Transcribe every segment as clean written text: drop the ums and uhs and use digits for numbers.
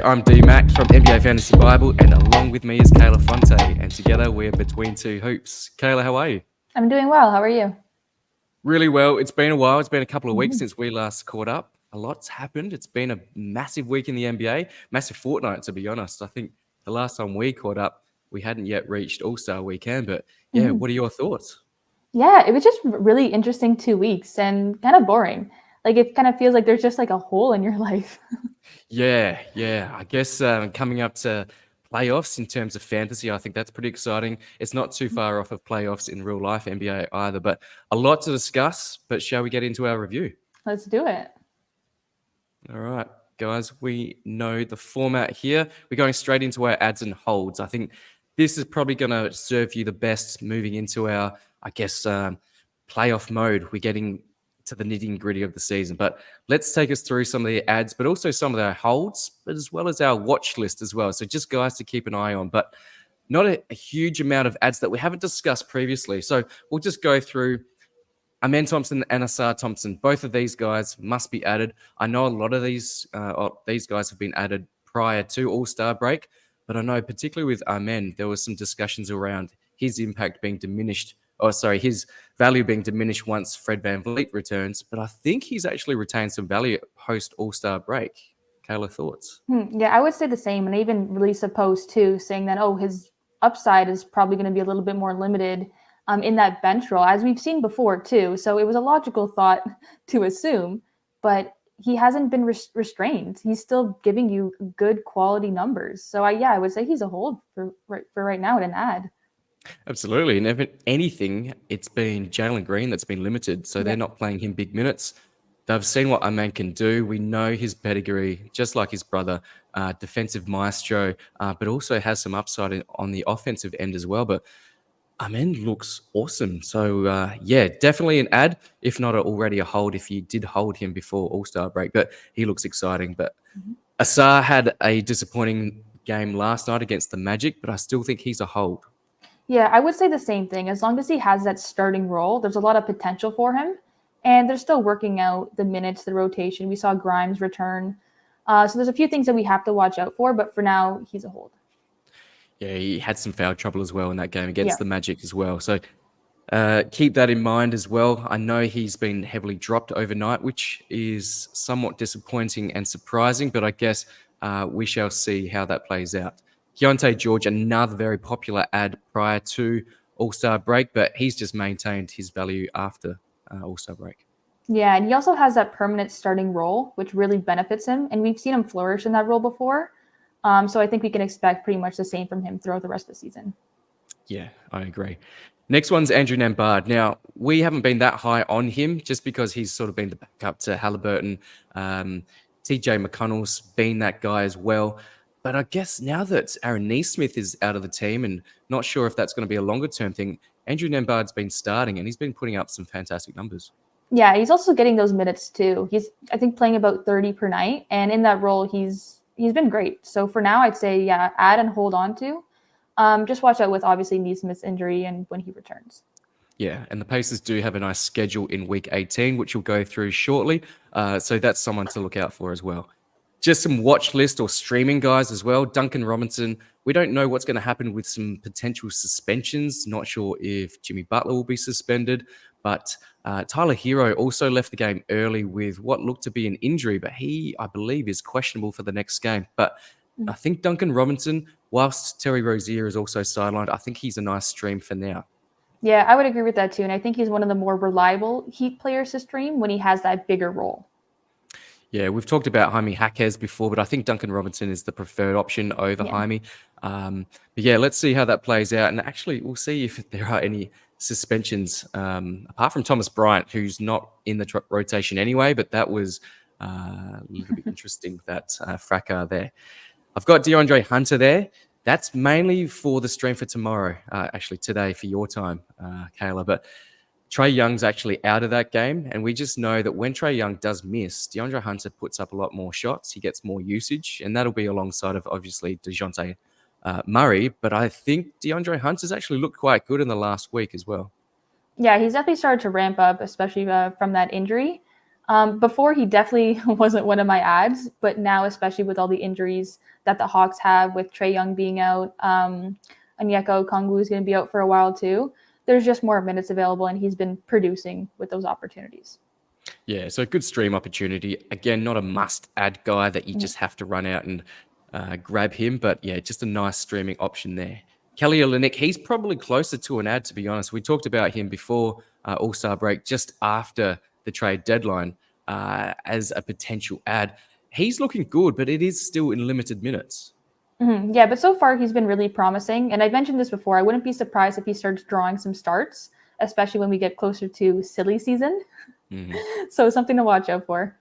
G'day, I'm D-Mac from NBA Fantasy Bible, and along with me is Kayla Fonte, and together we're Between Two Hoops. Kayla, how are you? I'm doing well. How are you? Really well. It's been a while. It's been a couple of weeks Mhm. since we last caught up. A lot's happened. It's been a massive week in the NBA, massive fortnight, to be honest. I think the last time we caught up, we hadn't yet reached All-Star Weekend, but yeah, Mhm. what are your thoughts? Yeah, it was just really interesting 2 weeks and kind of boring. Like it kind of feels like there's just like a hole in your life. Yeah. I guess coming up to playoffs in terms of fantasy, I think that's pretty exciting. It's not too far off of playoffs in real life NBA either, but a lot to discuss. But shall we get into our review? Let's do it. All right, guys, we know the format here. We're going straight into our ads and holds. I think this is probably going to serve you the best moving into our, I guess, playoff mode. We're getting to the nitty gritty of the season. But let's take us through some of the ads, but also some of our holds, but as well as our watch list as well. So just guys to keep an eye on, but not a huge amount of ads that we haven't discussed previously. So we'll just go through Amen Thompson and Asar Thompson. Both of these guys must be added. I know a lot of these guys have been added prior to All-Star break, but I know particularly with Amen, there was some discussions around his impact being diminished. Oh, sorry, his value being diminished once Fred VanVleet returns. But I think he's actually retained some value post All-Star break. Kayla, thoughts? Yeah, I would say the same. And I even released a post too saying that, oh, his upside is probably going to be a little bit more limited in that bench role, as we've seen before too. So it was a logical thought to assume, but he hasn't been restrained. He's still giving you good quality numbers. So I would say he's a hold for right now at an ad. Absolutely. And if anything, it's been Jalen Green that's been limited. So they're Yeah. not playing him big minutes. They've seen what Aman can do. We know his pedigree, just like his brother, defensive maestro, but also has some upside on the offensive end as well. But Amen looks awesome. So, yeah, definitely an ad, if not already a hold, if you did hold him before All-Star break. But he looks exciting. But Mhm. Asar had a disappointing game last night against the Magic, but I still think he's a hold. Yeah, I would say the same thing. As long as he has that starting role, there's a lot of potential for him. And they're still working out the minutes, the rotation. We saw Grimes return. So there's a few things that we have to watch out for, but for now, he's a hold. Yeah, he had some foul trouble as well in that game against Yeah. the Magic as well. So keep that in mind as well. I know he's been heavily dropped overnight, which is somewhat disappointing and surprising, but I guess we shall see how that plays out. Keontae George, another very popular ad prior to All-Star break, but he's just maintained his value after All-Star break. Yeah, and he also has that permanent starting role, which really benefits him. And we've seen him flourish in that role before. So I think we can expect pretty much the same from him throughout the rest of the season. Yeah, I agree. Next one's Andrew Nembhard. Now, we haven't been that high on him just because he's sort of been the backup to Halliburton. TJ McConnell's been that guy as well. But I guess now that Aaron Neesmith is out of the team and not sure if that's going to be a longer term thing, Andrew Nembhard's been starting and he's been putting up some fantastic numbers. Yeah, he's also getting those minutes too. He's I think playing about 30 per night, and in that role, he's been great. So for now, I'd say yeah, add and hold on to. Just watch out with obviously Neesmith's injury and when he returns. Yeah, and the Pacers do have a nice schedule in week 18, which we'll go through shortly. So that's someone to look out for as well. Just some watch list or streaming guys as well. Duncan Robinson. We don't know what's going to happen with some potential suspensions. Not sure if Jimmy Butler will be suspended, but Tyler Hero also left the game early with what looked to be an injury, but he, I believe, is questionable for the next game. But I think Duncan Robinson, whilst Terry Rozier is also sidelined, I think he's a nice stream for now. Yeah, I would agree with that too, and I think he's one of the more reliable Heat players to stream when he has that bigger role. Yeah, we've talked about Jaime Jaquez before, but I think Duncan Robinson is the preferred option over Yeah. Jaime. But yeah, let's see how that plays out. And actually, we'll see if there are any suspensions, apart from Thomas Bryant, who's not in the rotation anyway. But that was a little bit interesting, that fracas there. I've got DeAndre Hunter there. That's mainly for the stream for tomorrow, actually today for your time, Kayla. But Trae Young's actually out of that game, and we just know that when Trae Young does miss, DeAndre Hunter puts up a lot more shots. He gets more usage, and that'll be alongside of obviously DeJounte Murray. But I think DeAndre Hunter's actually looked quite good in the last week as well. Yeah, he's definitely started to ramp up, especially from that injury. Before, he definitely wasn't one of my ads, but now, especially with all the injuries that the Hawks have, with Trae Young being out, Onyeka Okongwu is going to be out for a while too. There's just more minutes available, and he's been producing with those opportunities. Yeah, so good stream opportunity. Again, not a must-add guy that you just have to run out and grab him, but yeah, just a nice streaming option there. Kelly Olynyk, he's probably closer to an ad, to be honest. We talked about him before All-Star break, just after the trade deadline as a potential ad. He's looking good, but it is still in limited minutes. Mm-hmm. Yeah, but so far he's been really promising. And I mentioned this before. I wouldn't be surprised if he starts drawing some starts, especially when we get closer to silly season. Mm-hmm. So something to watch out for.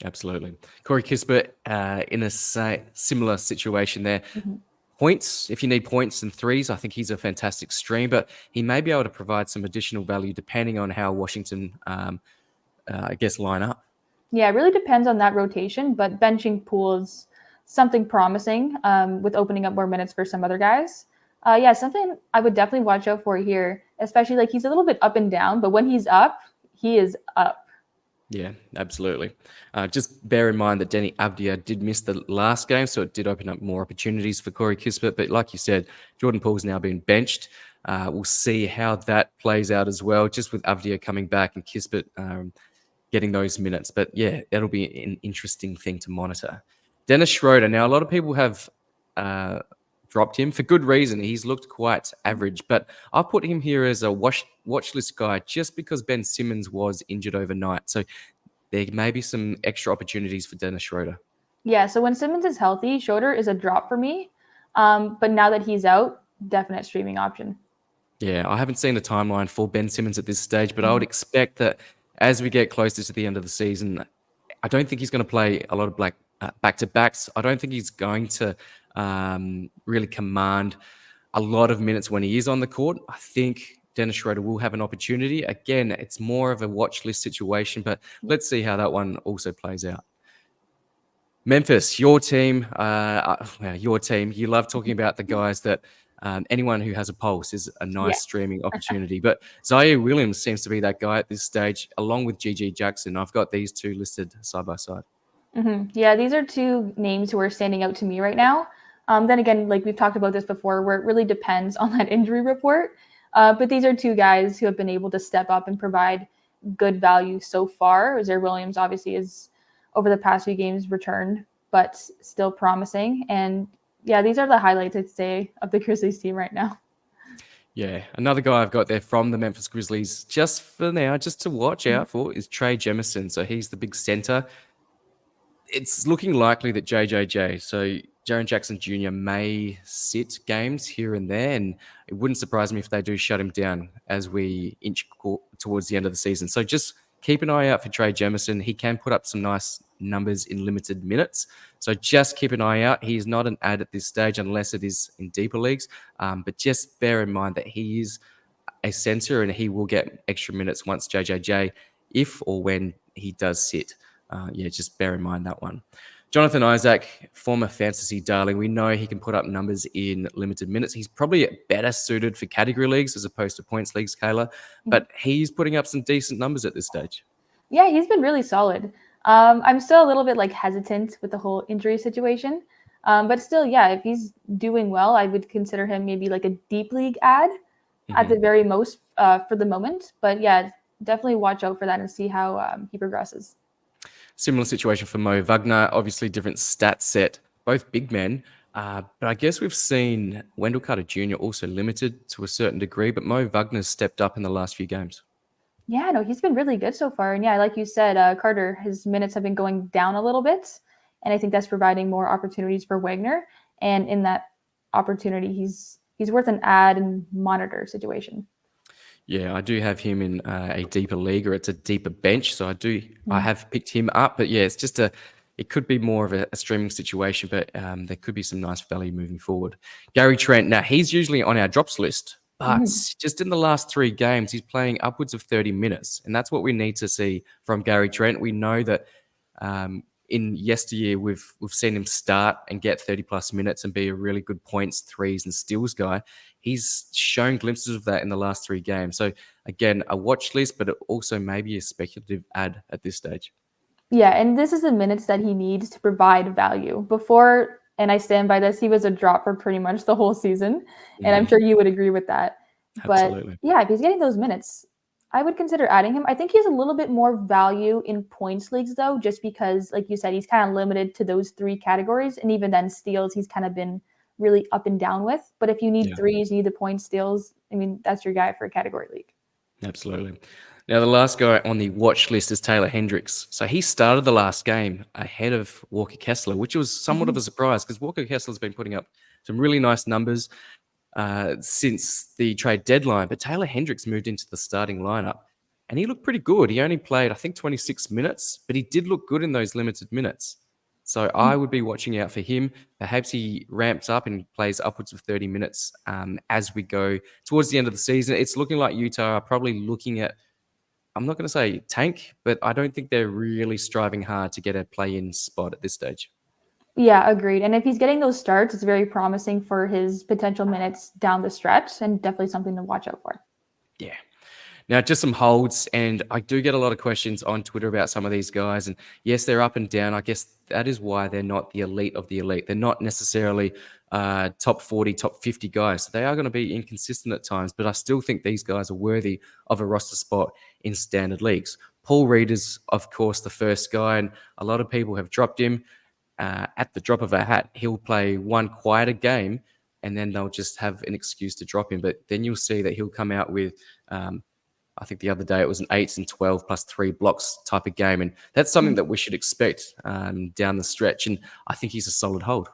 Absolutely. Corey Kispert in a similar situation there. Mm-hmm. Points, if you need points and threes, I think he's a fantastic stream, but he may be able to provide some additional value depending on how Washington, I guess, line up. Yeah, it really depends on that rotation, but benching Poole's something promising with opening up more minutes for some other guys. Yeah, something I would definitely watch out for here, especially like he's a little bit up and down, but when he's up, he is up. Yeah, absolutely. Just bear in mind that Denny Avdia did miss the last game, so it did open up more opportunities for Corey Kispert. But like you said, Jordan Poole's now been benched. We'll see how that plays out as well, just with Avdia coming back and Kispert getting those minutes. But yeah, that'll be an interesting thing to monitor. Dennis Schroeder. Now, a lot of people have dropped him for good reason. He's looked quite average, but I've put him here as a watch list guy just because Ben Simmons was injured overnight. So there may be some extra opportunities for Dennis Schroeder. Yeah, so when Simmons is healthy, Schroeder is a drop for me. But now that he's out, definite streaming option. Yeah, I haven't seen a timeline for Ben Simmons at this stage, but I would expect that as we get closer to the end of the season, I don't think he's going to play a lot of back-to-backs. I don't think he's going to really command a lot of minutes when he is on the court. I think Dennis Schroeder will have an opportunity. Again, it's more of a watch list situation, but let's see how that one also plays out. Memphis, your team. Your team. You love talking about the guys that anyone who has a pulse is a nice streaming opportunity. But Zaire Williams seems to be that guy at this stage, along with GG Jackson. I've got these two listed side by side. Mm-hmm. Yeah, these are two names who are standing out to me right now. Then again, like we've talked about this before, where it really depends on that injury report. But these are two guys who have been able to step up and provide good value so far. Zaire Williams obviously is over the past few games returned, but still promising. And yeah, these are the highlights, I'd say, of the Grizzlies team right now. Yeah, another guy I've got there from the Memphis Grizzlies, just for now, just to watch out for, is Trae Jemison. So he's the big center. It's looking likely that JJJ, so Jaren Jackson Jr., may sit games here and there, and it wouldn't surprise me if they do shut him down as we inch towards the end of the season. So just keep an eye out for Trae Jemison. He can put up some nice numbers in limited minutes. So just keep an eye out. He's not an ad at this stage unless it is in deeper leagues. But just bear in mind that he is a center and he will get extra minutes once JJJ, if or when he does sit. Just bear in mind that one. Jonathan Isaac, former fantasy darling. We know he can put up numbers in limited minutes. He's probably better suited for category leagues as opposed to points leagues, Kayla, but he's putting up some decent numbers at this stage. Yeah, he's been really solid. I'm still a little bit hesitant with the whole injury situation. But still, yeah, if he's doing well, I would consider him maybe like a deep league ad at the very most for the moment. But yeah, definitely watch out for that and see how he progresses. Similar situation for Mo Wagner, obviously different stat set, both big men. But I guess we've seen Wendell Carter Jr. also limited to a certain degree, but Mo Wagner's stepped up in the last few games. Yeah, no, he's been really good so far. And yeah, like you said, Carter, his minutes have been going down a little bit. And I think that's providing more opportunities for Wagner. And in that opportunity, he's worth an ad and monitor situation. Yeah, I do have him in a deeper league, or it's a deeper bench. So I have picked him up. But yeah, it could be more of a streaming situation, but there could be some nice value moving forward. Gary Trent, now he's usually on our drops list, but just in the last 3 games, he's playing upwards of 30 minutes. And that's what we need to see from Gary Trent. We know that in yesteryear, we've seen him start and get 30 plus minutes and be a really good points, threes, and steals guy. He's shown glimpses of that in the last 3 games. So again, a watch list, but also maybe a speculative ad at this stage. Yeah, and this is the minutes that he needs to provide value. Before, and I stand by this, he was a drop for pretty much the whole season, and I'm Mhm. sure you would agree with that. But Absolutely. yeah, if he's getting those minutes, I would consider adding him. I think he has a little bit more value in points leagues though, just because, like you said, he's kind of limited to those three categories, and even then, steals he's kind of been really up and down with. But if you need Yeah. threes, you need the points, steals. I mean, that's your guy for a category league. Absolutely. Now, the last guy on the watch list is Taylor Hendricks. So he started the last game ahead of Walker Kessler, which was somewhat of Mhm. a surprise because Walker Kessler's been putting up some really nice numbers since the trade deadline. But Taylor Hendricks moved into the starting lineup and he looked pretty good. He only played, I think, 26 minutes, but he did look good in those limited minutes. So I would be watching out for him. Perhaps he ramps up and plays upwards of 30 minutes as we go towards the end of the season. It's looking like Utah are probably looking at, I'm not going to say tank, but I don't think they're really striving hard to get a play-in spot at this stage. Yeah, agreed. And if he's getting those starts, it's very promising for his potential minutes down the stretch and definitely something to watch out for. Yeah. Now, just some holds, and I do get a lot of questions on Twitter about some of these guys. And yes, they're up and down. I guess that is why they're not the elite of the elite. They're not necessarily top 40, top 50 guys. They are going to be inconsistent at times, but I still think these guys are worthy of a roster spot in standard leagues. Paul Reed is, of course, the first guy, and a lot of people have dropped him. At the drop of a hat, he'll play one quieter game and then they'll just have an excuse to drop him. But then you'll see that he'll come out with I think the other day it was an 8 and 12 plus 3 blocks type of game. And that's something that we should expect down the stretch. And I think he's a solid hold.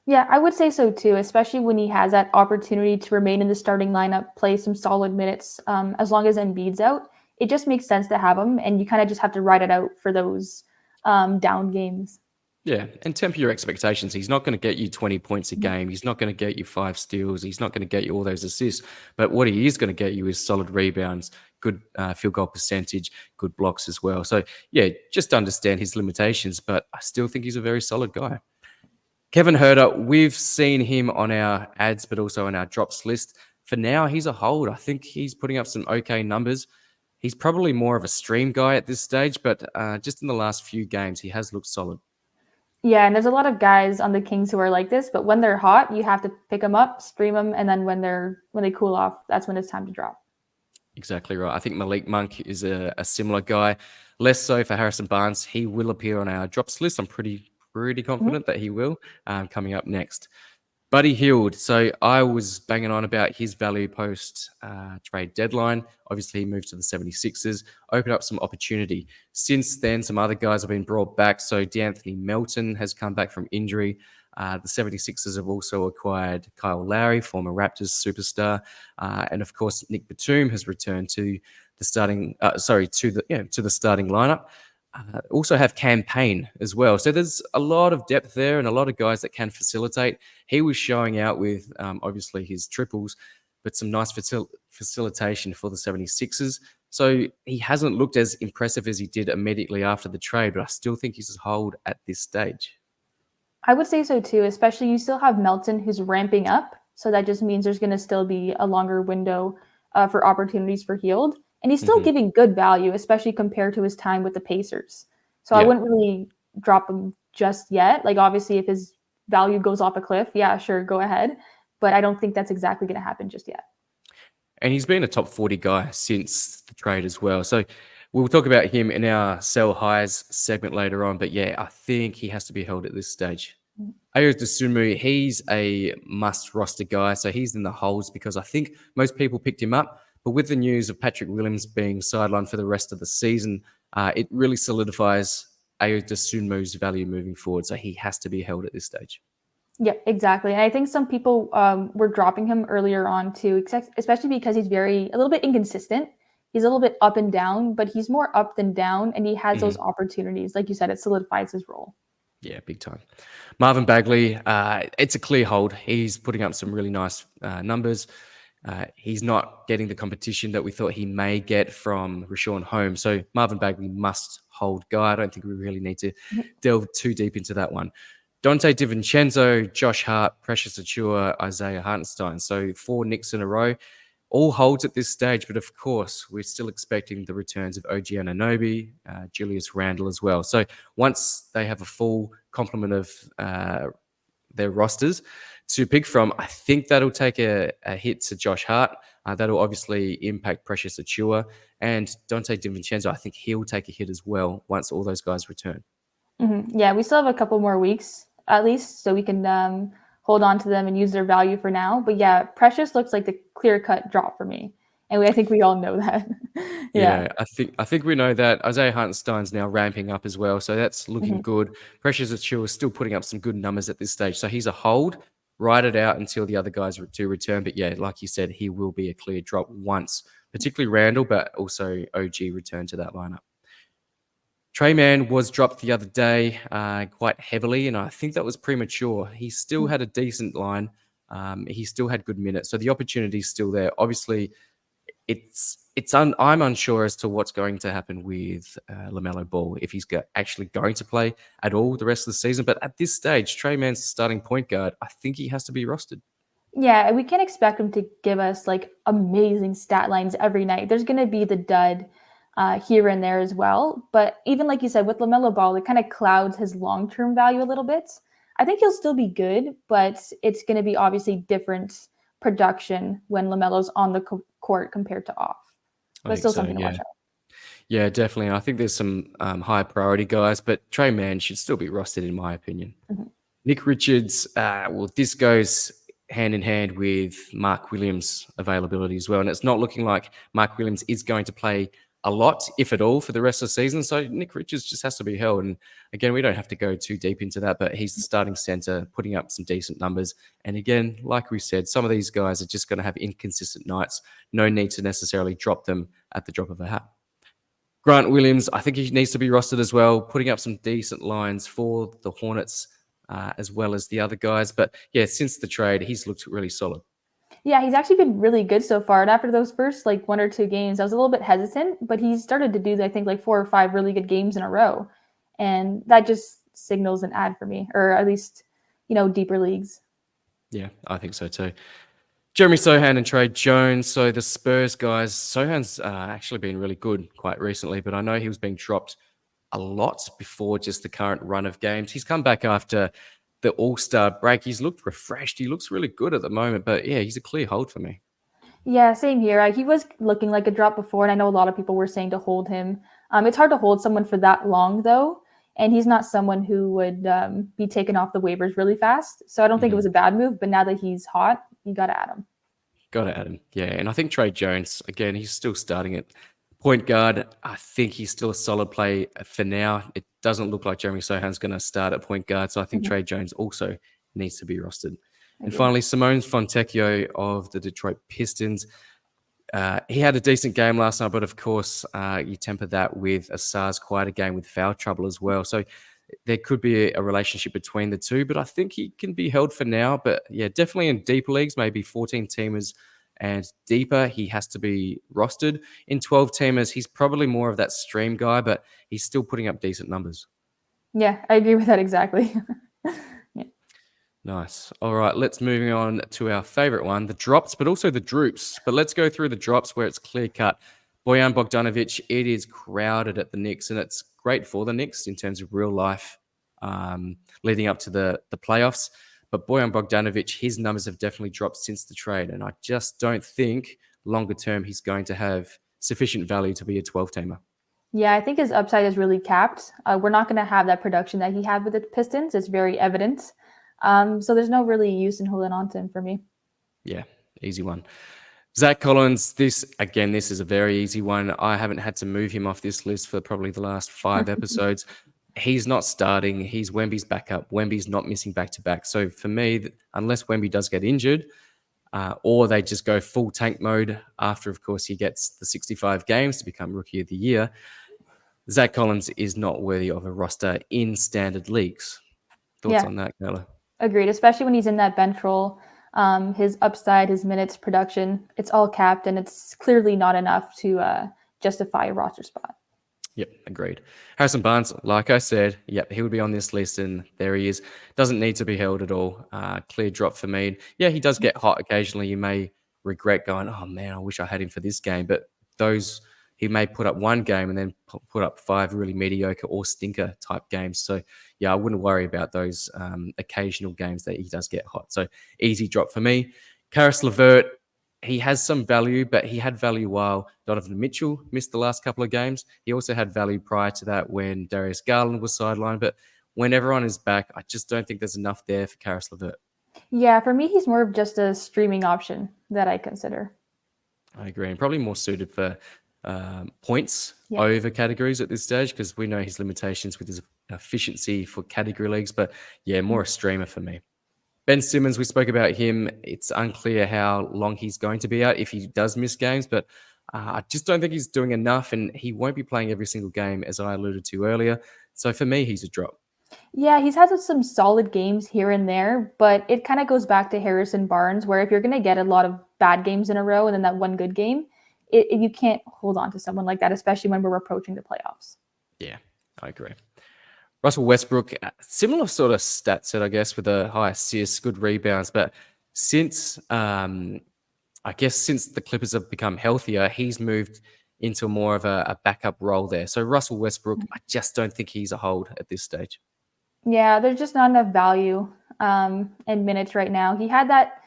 Yeah, I would say so too, especially when he has that opportunity to remain in the starting lineup, play some solid minutes. As long as Embiid's out, it just makes sense to have him, and you kind of just have to ride it out for those down games. Yeah, and temper your expectations. He's not going to get you 20 points a game. He's not going to get you 5 steals. He's not going to get you all those assists. But what he is going to get you is solid rebounds, good field goal percentage, good blocks as well. So, yeah, just understand his limitations, but I still think he's a very solid guy. Kevin Herter, we've seen him on our ads, but also on our drops list. For now, he's a hold. I think he's putting up some okay numbers. He's probably more of a stream guy at this stage, but just in the last few games, he has looked solid. Yeah, and there's a lot of guys on the Kings who are like this, but when they're hot, you have to pick them up, stream them, and then when they cool off, that's when it's time to drop. Exactly right. I think Malik Monk is a similar guy. Less so for Harrison Barnes. He will appear on our drops list. I'm pretty Mhm. confident that he will coming up next. Buddy Hield. So I was banging on about his value post trade deadline. Obviously, he moved to the 76ers, opened up some opportunity. Since then, some other guys have been brought back. So D'Anthony Melton has come back from injury. The 76ers have also acquired Kyle Lowry, former Raptors superstar. And of course, Nick Batum has returned to the starting, to the starting lineup. Also have campaign as well. So there's a lot of depth there and a lot of guys that can facilitate. He was showing out with obviously his triples, but some nice facilitation for the 76ers. So he hasn't looked as impressive as he did immediately after the trade, but I still think he's a hold at this stage. I would say so too, especially you still have Melton who's ramping up. So that just means there's going to still be a longer window for opportunities for Healed. And he's still Hmm. giving good value, especially compared to his time with the Pacers. So I Yeah. wouldn't really drop him just yet. Like, obviously, if his value goes off a cliff, yeah, sure, go ahead. But I don't think that's exactly going to happen just yet. And he's been a top 40 guy since the trade as well. So we'll talk about him in our sell highs segment later on. But yeah, I think he has to be held at this stage. Ayo Dosunmu, he's a must roster guy. So he's in the holds because I think most people picked him up. But with the news of Patrick Williams being sidelined for the rest of the season, it really solidifies Ayo Dosunmu's value moving forward. So he has to be held at this stage. Yeah, exactly. And I think some people were dropping him earlier on too, especially because he's a little bit inconsistent. He's a little bit up and down, but he's more up than down, and he has those Mhm. opportunities. Like you said, it solidifies his role. Yeah, big time. Marvin Bagley, it's a clear hold. He's putting up some really nice numbers. He's not getting the competition that we thought he may get from Rashawn Holmes. So Marvin Bagley must hold guy. I don't think we really need to delve too deep into that one. Dante DiVincenzo, Josh Hart, Precious Achua, Isaiah Hartenstein. So 4 Knicks in a row. All holds at this stage, but of course, we're still expecting the returns of OG Anunoby, Julius Randle as well. So once they have a full complement of their rosters to pick from, I think that'll take a hit to Josh Hart. That'll obviously impact Precious Achua and Dante DiVincenzo. I think he'll take a hit as well once all those guys return. Yeah, we still have a couple more weeks at least, so we can hold on to them and use their value for now. But yeah, Precious looks like the clear-cut drop for me, and I think we all know that. Yeah, I think we know that Isaiah Hartenstein's now ramping up as well, so that's looking good. Precious Achua is still putting up some good numbers at this stage, so he's a hold. Ride it out until the other guys do return. But yeah, like you said, he will be a clear drop once, particularly Randall, but also OG return to that lineup. Trey Mann was dropped the other day quite heavily, and I think that was premature. He still had a decent line. He still had good minutes, so the opportunity is still there. Obviously, I'm unsure as to what's going to happen with LaMelo Ball, if he's actually going to play at all the rest of the season. But at this stage, Trey Mann's starting point guard. I think he has to be rostered. Yeah, we can't expect him to give us like amazing stat lines every night. There's going to be the dud here and there as well. But even like you said, with LaMelo Ball, it kind of clouds his long-term value a little bit. I think he'll still be good, but it's going to be obviously different production when LaMelo's on the court compared to off. But still something to watch out. Yeah, definitely. I think there's some high priority guys, but Trey Mann should still be rostered in my opinion. Nick Richards, this goes hand in hand with Mark Williams' availability as well. And it's not looking like Mark Williams is going to play a lot, if at all, for the rest of the season. So Nick Richards just has to be held. And again, we don't have to go too deep into that, but he's the starting center, putting up some decent numbers. And again, like we said, some of these guys are just going to have inconsistent nights. No need to necessarily drop them at the drop of a hat. Grant Williams, I think he needs to be rostered as well, putting up some decent lines for the Hornets as well as the other guys. But yeah, since the trade, he's looked really solid. Yeah, he's actually been really good so far. And after those first like 1 or 2 games, I was a little bit hesitant, but he's started to do, I think, like 4 or 5 really good games in a row. And that just signals an ad for me, or at least, deeper leagues. Yeah, I think so too. Jeremy Sohan and Trey Jones. So the Spurs guys, Sohan's actually been really good quite recently, but I know he was being dropped a lot before just the current run of games. He's come back after the All-Star break. He's looked refreshed. He looks really good at the moment, but yeah, he's a clear hold for me. Yeah, same here. He was looking like a drop before, and I know a lot of people were saying to hold him. It's hard to hold someone for that long, though, and he's not someone who would be taken off the waivers really fast. So I don't think it was a bad move, but now that he's hot, you got to add him. Got to add him, yeah. And I think Trey Jones, again, he's still starting at point guard. I think he's still a solid play for now. It doesn't look like Jeremy Sohan's going to start at point guard, so I think Trey Jones also needs to be rostered. And finally, Simone Fontecchio of the Detroit Pistons. He had a decent game last night, but of course, you temper that with a SARS quieter game with foul trouble as well. So there could be a relationship between the two, but I think he can be held for now. But yeah, definitely in deeper leagues, maybe 14-teamers and deeper, he has to be rostered. In 12-teamers, he's probably more of that stream guy, but he's still putting up decent numbers. Yeah, I agree with that exactly. Nice. All right, let's move on to our favorite one, the drops, but also the droops. But let's go through the drops where it's clear cut. Bojan Bogdanovic, it is crowded at the Knicks, and it's great for the Knicks in terms of real life leading up to the playoffs. But Bojan Bogdanovic, his numbers have definitely dropped since the trade, and I just don't think longer term he's going to have sufficient value to be a 12-teamer. Yeah, I think his upside is really capped. We're not going to have that production that he had with the Pistons. It's very evident. So there's no really use in holding on to him for me. Yeah, easy one. Zach Collins, this is a very easy one. I haven't had to move him off this list for probably the last 5 episodes. He's not starting. He's Wemby's backup. Wemby's not missing back-to-back. So for me, unless Wemby does get injured, or they just go full tank mode after, of course, he gets the 65 games to become Rookie of the Year, Zach Collins is not worthy of a roster in standard leagues. Thoughts on that, Kayla? Agreed, especially when he's in that bench role. His upside, his minutes, production, it's all capped, and it's clearly not enough to justify a roster spot. Yep, agreed. Harrison Barnes, like I said, yep, he would be on this list, and there he is. Doesn't need to be held at all. Clear drop for me. Yeah, he does get hot occasionally. You may regret going, oh man, I wish I had him for this game. But those, he may put up one game and then put up 5 really mediocre or stinker type games. So yeah, I wouldn't worry about those occasional games that he does get hot. So easy drop for me. Karis LeVert, he has some value, but he had value while Donovan Mitchell missed the last couple of games. He also had value prior to that when Darius Garland was sidelined. But when everyone is back, I just don't think there's enough there for Karis LeVert. Yeah, for me, he's more of just a streaming option that I consider. I agree. And probably more suited for points Yeah. over categories at this stage because we know his limitations with his efficiency for category leagues. But yeah, more a streamer for me. Ben Simmons, we spoke about him. It's unclear how long he's going to be out if he does miss games, but I just don't think he's doing enough, and he won't be playing every single game, as I alluded to earlier. So for me, he's a drop. Yeah, he's had some solid games here and there, but it kind of goes back to Harrison Barnes, where if you're going to get a lot of bad games in a row and then that one good game, you can't hold on to someone like that, especially when we're approaching the playoffs. Yeah, I agree. Russell Westbrook, similar sort of stat set, I guess, with a high assists, good rebounds. But since, I guess, since the Clippers have become healthier, he's moved into more of a backup role there. So Russell Westbrook, I just don't think he's a hold at this stage. Yeah, there's just not enough value in minutes right now. He had that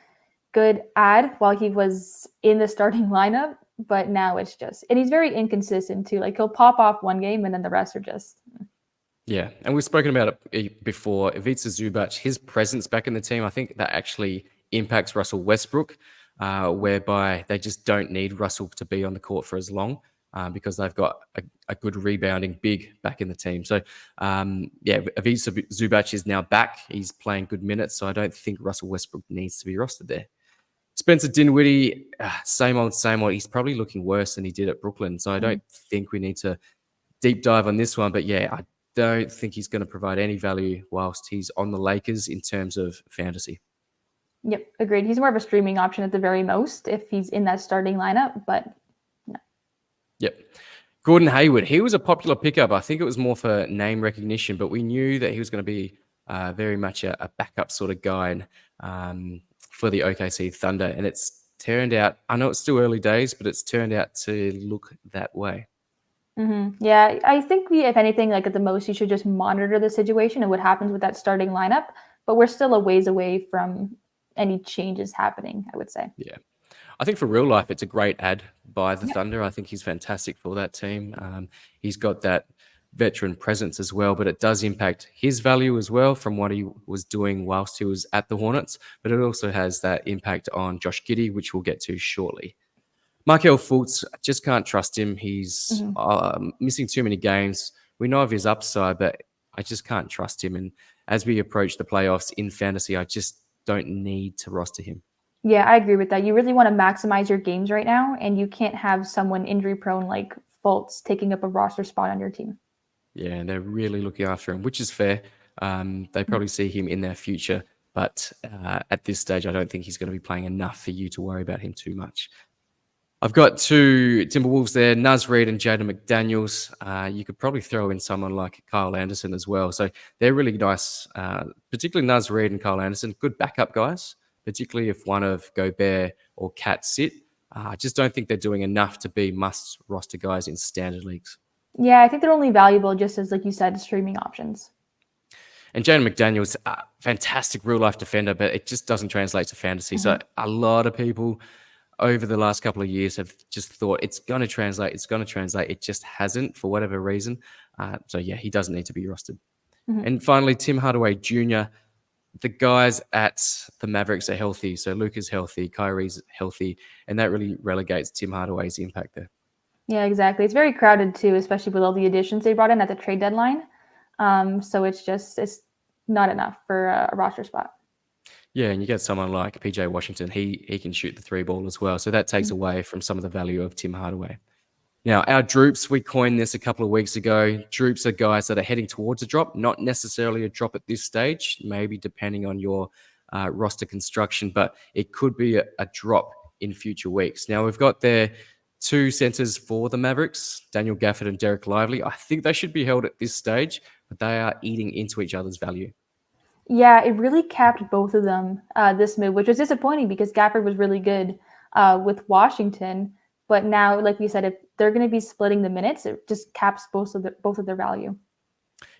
good ad while he was in the starting lineup, but now it's just, and he's very inconsistent too. Like he'll pop off one game and then the rest are just. Yeah, and we've spoken about it before. Ivica Zubac, his presence back in the team, I think that actually impacts Russell Westbrook, whereby they just don't need Russell to be on the court for as long because they've got a good rebounding big back in the team. So, yeah, Ivica Zubac is now back. He's playing good minutes, so I don't think Russell Westbrook needs to be rostered there. Spencer Dinwiddie, same old, same old. He's probably looking worse than he did at Brooklyn, so I don't think we need to deep dive on this one. But yeah, I don't think he's going to provide any value whilst he's on the Lakers in terms of fantasy. Yep, agreed. He's more of a streaming option at the very most if he's in that starting lineup, but no. Yep. Gordon Hayward, he was a popular pickup. I think it was more for name recognition, but we knew that he was going to be very much a backup sort of guy for the OKC Thunder. And it's turned out, I know it's still early days, but it's turned out to look that way. Mm-hmm. Yeah, I think if anything, like at the most, you should just monitor the situation and what happens with that starting lineup. But we're still a ways away from any changes happening, I would say. Yeah. I think for real life, it's a great ad by the Thunder. I think he's fantastic for that team. He's got that veteran presence as well, but it does impact his value as well from what he was doing whilst he was at the Hornets. But it also has that impact on Josh Giddey, which we'll get to shortly. Markelle Fultz, I just can't trust him. He's missing too many games. We know of his upside, but I just can't trust him. And as we approach the playoffs in fantasy, I just don't need to roster him. Yeah, I agree with that. You really want to maximize your games right now, and you can't have someone injury prone like Fultz taking up a roster spot on your team. Yeah, and they're really looking after him, which is fair. They probably see him in their future, but at this stage, I don't think he's going to be playing enough for you to worry about him too much. I've got 2 Timberwolves there, Naz Reid and Jaden McDaniels. You could probably throw in someone like Kyle Anderson as well. So they're really nice, particularly Naz Reid and Kyle Anderson. Good backup guys, particularly if one of Gobert or Cat sit. I just don't think they're doing enough to be must roster guys in standard leagues. Yeah, I think they're only valuable just as, like you said, streaming options. And Jaden McDaniels, fantastic real life defender, but it just doesn't translate to fantasy. So a lot of people over the last couple of years have just thought it's going to translate. It just hasn't for whatever reason. So yeah, he doesn't need to be rostered. And finally, Tim Hardaway Jr., the guys at the Mavericks are healthy. So Luka's healthy, Kyrie's healthy, and that really relegates Tim Hardaway's impact there. Yeah, exactly. It's very crowded too, especially with all the additions they brought in at the trade deadline. So it's not enough for a roster spot. Yeah, and you get someone like PJ Washington. He can shoot the 3-ball as well. So that takes away from some of the value of Tim Hardaway. Now, our droops, we coined this a couple of weeks ago. Droops are guys that are heading towards a drop, not necessarily a drop at this stage, maybe depending on your roster construction, but it could be a drop in future weeks. Now, we've got there 2 centers for the Mavericks, Daniel Gafford and Derek Lively. I think they should be held at this stage, but they are eating into each other's value. Yeah, it really capped both of them this move, which was disappointing because Gafford was really good with Washington. But now, like we said, if they're going to be splitting the minutes, it just caps both of their value.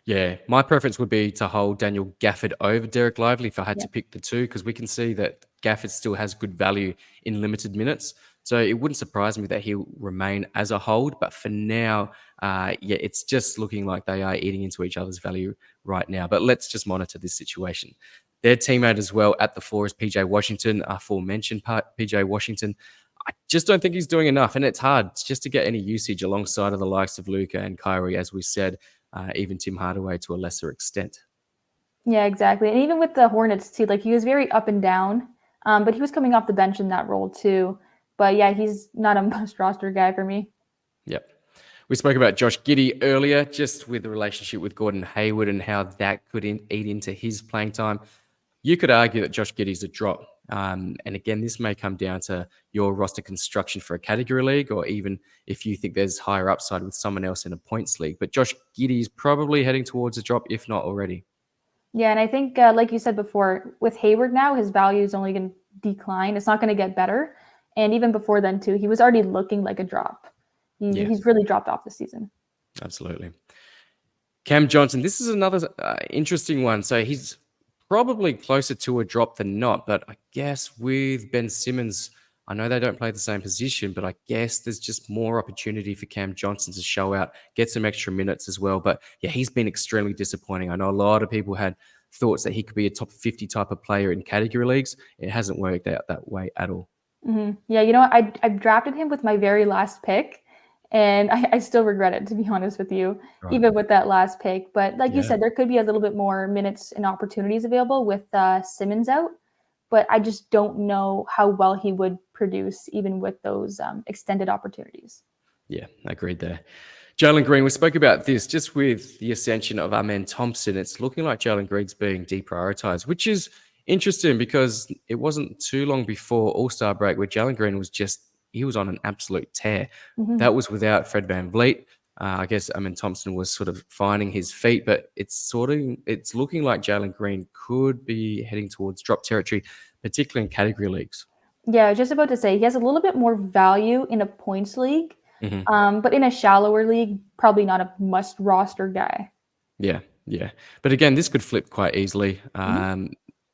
Yeah, my preference would be to hold Daniel Gafford over Derek Lively if I had Yeah. to pick the two, because we can see that Gafford still has good value in limited minutes. So it wouldn't surprise me that he'll remain as a hold. But for now, yeah, it's just looking like they are eating into each other's value right now. But let's just monitor this situation. Their teammate as well at the 4 is PJ Washington, aforementioned PJ Washington. I just don't think he's doing enough, and it's hard just to get any usage alongside of the likes of Luca and Kyrie, as we said, even Tim Hardaway to a lesser extent. Yeah, exactly. And even with the Hornets too, like he was very up and down, but he was coming off the bench in that role too. But yeah, he's not a must roster guy for me. Yep. We spoke about Josh Giddey earlier, just with the relationship with Gordon Hayward and how that could eat into his playing time. You could argue that Josh Giddey's a drop. And again, this may come down to your roster construction for a category league, or even if you think there's higher upside with someone else in a points league. But Josh Giddey's probably heading towards a drop, if not already. Yeah, and I think, like you said before, with Hayward now, his value is only going to decline. It's not going to get better. And even before then, too, he was already looking like a drop. Yeah. He's really dropped off this season. Absolutely. Cam Johnson, this is another interesting one. So he's probably closer to a drop than not, but I guess with Ben Simmons, I know they don't play the same position, but I guess there's just more opportunity for Cam Johnson to show out, get some extra minutes as well. But yeah, he's been extremely disappointing. I know a lot of people had thoughts that he could be a top 50 type of player in category leagues. It hasn't worked out that way at all. Yeah, you know what? I drafted him with my very last pick, and I still regret it, to be honest with you, Right. even with that last pick. But like you Yeah. said, there could be a little bit more minutes and opportunities available with Simmons out. But I just don't know how well he would produce, even with those extended opportunities. Yeah, agreed there. Jalen Green, we spoke about this just with the ascension of Amen Thompson. It's looking like Jalen Green's being deprioritized, which is interesting because it wasn't too long before All-Star break where Jalen Green he was on an absolute tear. Mm-hmm. That was without Fred VanVleet. I guess Amen Thompson was sort of finding his feet, but it's looking like Jalen Green could be heading towards drop territory, particularly in category leagues. Yeah, I was just about to say he has a little bit more value in a points league, Mm-hmm. but in a shallower league, probably not a must roster guy. Yeah, yeah. But again, this could flip quite easily. Mhm.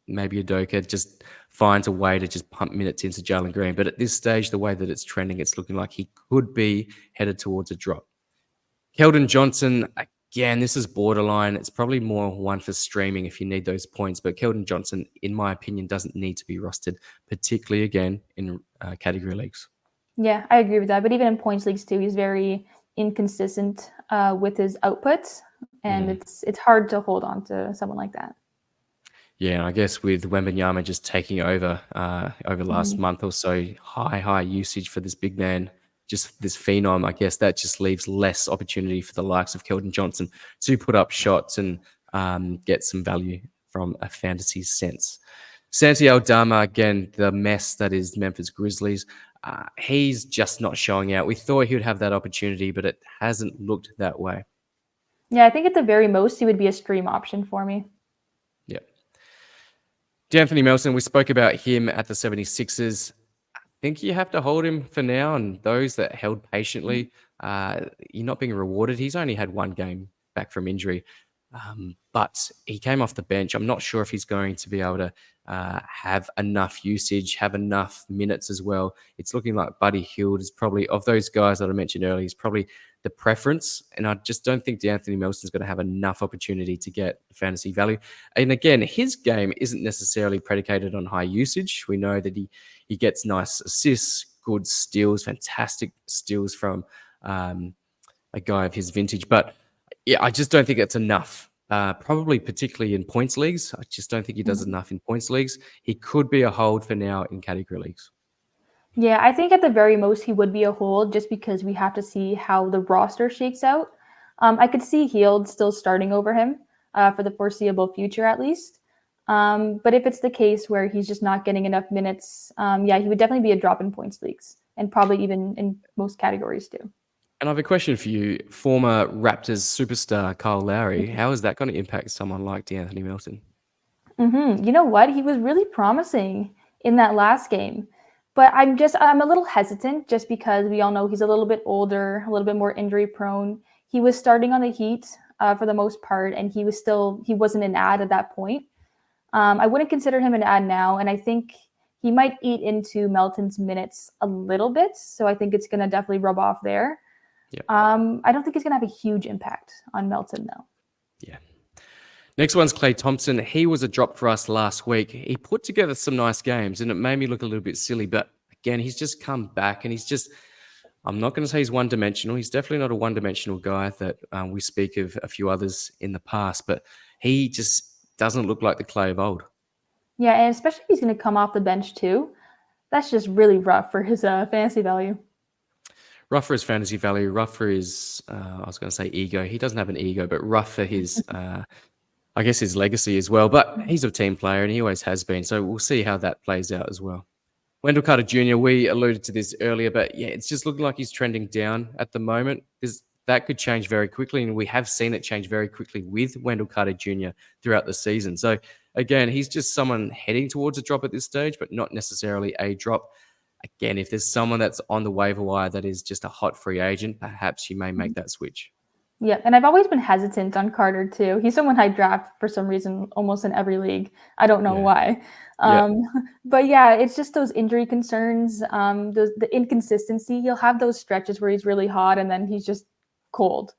Maybe Udoka just finds a way to just pump minutes into Jalen Green. But at this stage, the way that it's trending, it's looking like he could be headed towards a drop. Keldon Johnson, again, this is borderline. It's probably more one for streaming if you need those points. But Keldon Johnson, in my opinion, doesn't need to be rostered, particularly again in category leagues. Yeah, I agree with that. But even in points leagues too, he's very inconsistent with his outputs, and Mm. it's hard to hold on to someone like that. Yeah, I guess with Wembanyama just taking over the last Mhm. month or so, high usage for this big man, just this phenom, I guess that just leaves less opportunity for the likes of Keldon Johnson to put up shots and get some value from a fantasy sense. Santi Aldama, again, the mess that is Memphis Grizzlies, he's just not showing out. We thought he would have that opportunity, but it hasn't looked that way. Yeah, I think at the very most he would be a stream option for me. Yeah. D'Anthony Melton, we spoke about him at the 76ers. I think you have to hold him for now. And those that held patiently, you're not being rewarded. He's only had one game back from injury, but he came off the bench. I'm not sure if he's going to be able to have enough usage, have enough minutes as well. It's looking like Buddy Hield is probably, of those guys that I mentioned earlier, he's probably the preference. And I just don't think D'Anthony Melton's going to have enough opportunity to get fantasy value. And again, his game isn't necessarily predicated on high usage. We know that he gets nice assists, good steals, fantastic steals from a guy of his vintage. But yeah, I just don't think it's enough. Probably particularly in points leagues. I just don't think he does Mhm. enough in points leagues. He could be a hold for now in category leagues. Yeah, I think at the very most he would be a hold just because we have to see how the roster shakes out. I could see Heald still starting over him for the foreseeable future at least. But if it's the case where he's just not getting enough minutes, yeah, he would definitely be a drop in points leagues and probably even in most categories too. And I have a question for you. Former Raptors superstar Kyle Lowry, how is that going to impact someone like D'Anthony Melton? You know what? He was really promising in that last game. But I'm a little hesitant just because we all know he's a little bit older, a little bit more injury prone. He was starting on the Heat for the most part, and he wasn't an ad at that point. I wouldn't consider him an ad now, and I think he might eat into Melton's minutes a little bit. So I think it's going to definitely rub off there. Yeah. I don't think he's going to have a huge impact on Melton, though. Yeah. Next one's Klay Thompson. He was a drop for us last week. He put together some nice games, and it made me look a little bit silly. But again, he's just come back, and I'm not going to say he's one-dimensional. He's definitely not a one-dimensional guy that we speak of a few others in the past, but he just doesn't look like the Klay of old. Yeah, and especially if he's going to come off the bench too. That's just really rough for his fantasy value. Rough for his fantasy value, rough for his, I was going to say ego. He doesn't have an ego, but rough for his, I guess, his legacy as well. But he's a team player, and he always has been. So we'll see how that plays out as well. Wendell Carter Jr., we alluded to this earlier, but yeah, it's just looking like he's trending down at the moment. That could change very quickly, and we have seen it change very quickly with Wendell Carter Jr. throughout the season. So again, he's just someone heading towards a drop at this stage, but not necessarily a drop. Again, if there's someone that's on the waiver wire that is just a hot free agent, perhaps you may make that switch. Yeah, and I've always been hesitant on Carter too. He's someone I draft for some reason almost in every league. I don't know why. But yeah, it's just those injury concerns, the inconsistency. He'll have those stretches where he's really hot and then he's just cold.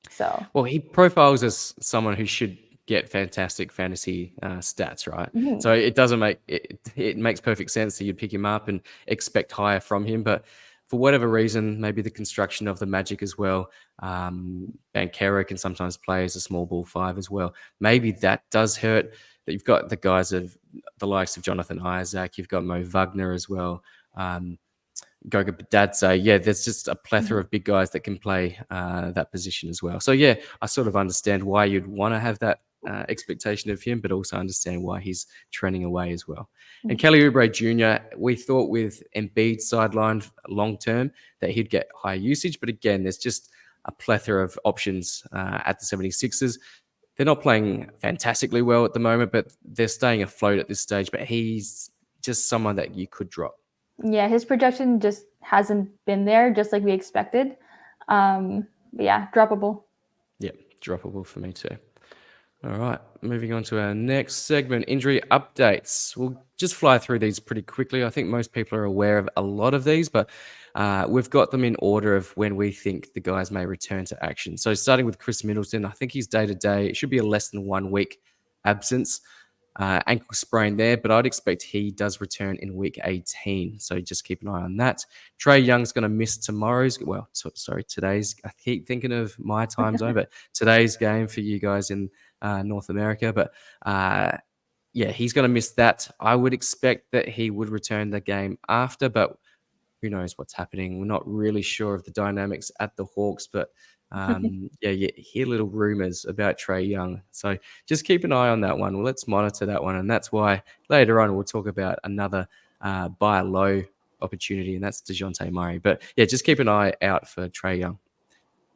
So well, he profiles as someone who should get fantastic fantasy stats, right? Mhm. So it doesn't make it makes perfect sense that you'd pick him up and expect higher from him, but for whatever reason, maybe the construction of the Magic as well. Banchero can sometimes play as a small ball five as well. Maybe that does hurt. That you've got the guys of the likes of Jonathan Isaac, you've got Mo Wagner as well. Goga Badadze. Yeah, there's just a plethora of big guys that can play that position as well. So yeah, I sort of understand why you'd want to have that expectation of him, but also understand why he's trending away as well. And Kelly Oubre Jr., we thought with Embiid sidelined long term that he'd get higher usage, but again, there's just a plethora of options at the 76ers. They're not playing fantastically well at the moment, but they're staying afloat at this stage. But he's just someone that you could drop. Yeah, his projection just hasn't been there, just like we expected. But yeah, droppable. Yeah, droppable for me too. All right, moving on to our next segment, injury updates. We'll just fly through these pretty quickly. I think most people are aware of a lot of these, but we've got them in order of when we think the guys may return to action. So starting with Chris Middleton, I think he's day-to-day. It should be a less than 1 week absence. Ankle sprain there, but I'd expect he does return in week 18. So just keep an eye on that. Trae Young's going to miss today's. I keep thinking of my time zone, but today's game for you guys in North America. But yeah, he's going to miss that. I would expect that he would return the game after, but who knows what's happening. We're not really sure of the dynamics at the Hawks, but yeah, you hear little rumors about Trae Young. So just keep an eye on that one. Well, let's monitor that one. And that's why later on we'll talk about another buy low opportunity, and that's DeJounte Murray. But yeah, just keep an eye out for Trae Young.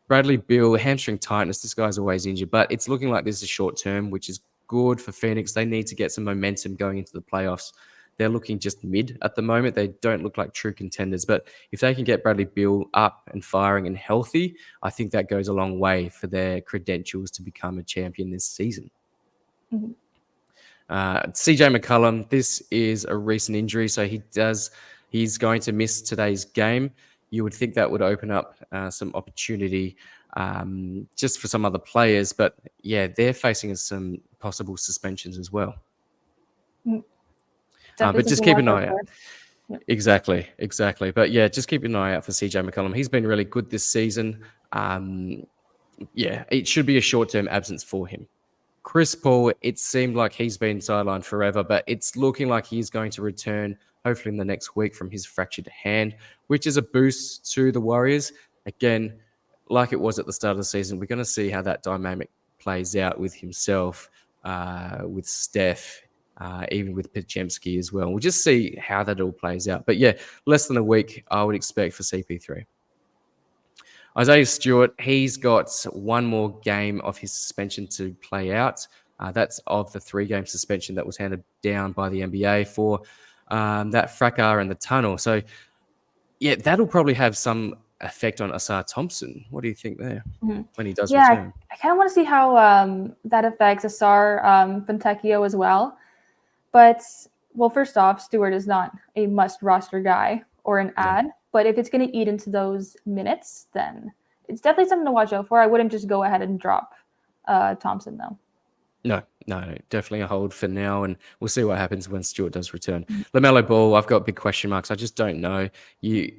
Bradley Beal, hamstring tightness. This guy's always injured, but it's looking like this is short term, which is good for Phoenix. They need to get some momentum going into the playoffs. They're looking just mid at the moment. They don't look like true contenders. But if they can get Bradley Beal up and firing and healthy, I think that goes a long way for their credentials to become a champion this season. Mm-hmm. CJ McCollum, this is a recent injury, so he's going to miss today's game. You would think that would open up some opportunity just for some other players. But yeah, they're facing some possible suspensions as well. But just keep an eye out. Yep. Exactly. But yeah, just keep an eye out for CJ McCollum. He's been really good this season. Yeah, it should be a short-term absence for him. Chris Paul, it seemed like he's been sidelined forever, but it's looking like he's going to return hopefully in the next week from his fractured hand, which is a boost to the Warriors. Again, like it was at the start of the season, we're going to see how that dynamic plays out with himself, with Steph, even with Podziemski as well. We'll just see how that all plays out. But yeah, less than a week, I would expect for CP3. Isaiah Stewart, he's got one more game of his suspension to play out. That's of the 3-game suspension that was handed down by the NBA for that fracas in the tunnel. So, yeah, that'll probably have some effect on Asar Thompson. What do you think there when he does Yeah, return? I kind of want to see how that affects Asar Fontecchio as well. But, well, first off, Stewart is not a must roster guy or an ad. But if it's going to eat into those minutes, then it's definitely something to watch out for. I wouldn't just go ahead and drop Thompson, though. No, definitely a hold for now, and we'll see what happens when Stewart does return. LaMelo Ball, I've got big question marks. I just don't know. You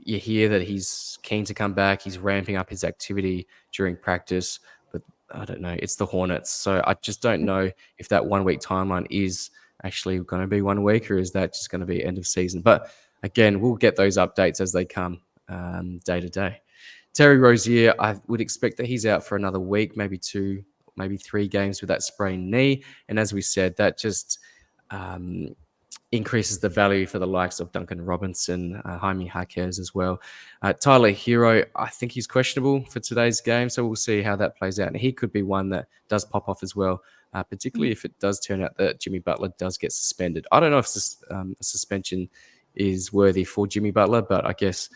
hear that he's keen to come back. He's ramping up his activity during practice, but I don't know. It's the Hornets, so I just don't know if that 1 week timeline is actually going to be 1 week, or is that just going to be end of season. But again, we'll get those updates as they come day to day. Terry Rozier, I would expect that he's out for another week, maybe 2, maybe 3 games with that sprained knee. And as we said, that just increases the value for the likes of Duncan Robinson, Jaime Jaquez as well. Tyler Hero, I think he's questionable for today's game, so we'll see how that plays out. And he could be one that does pop off as well, particularly if it does turn out that Jimmy Butler does get suspended. I don't know if a suspension is worthy for Jimmy Butler, but I guess,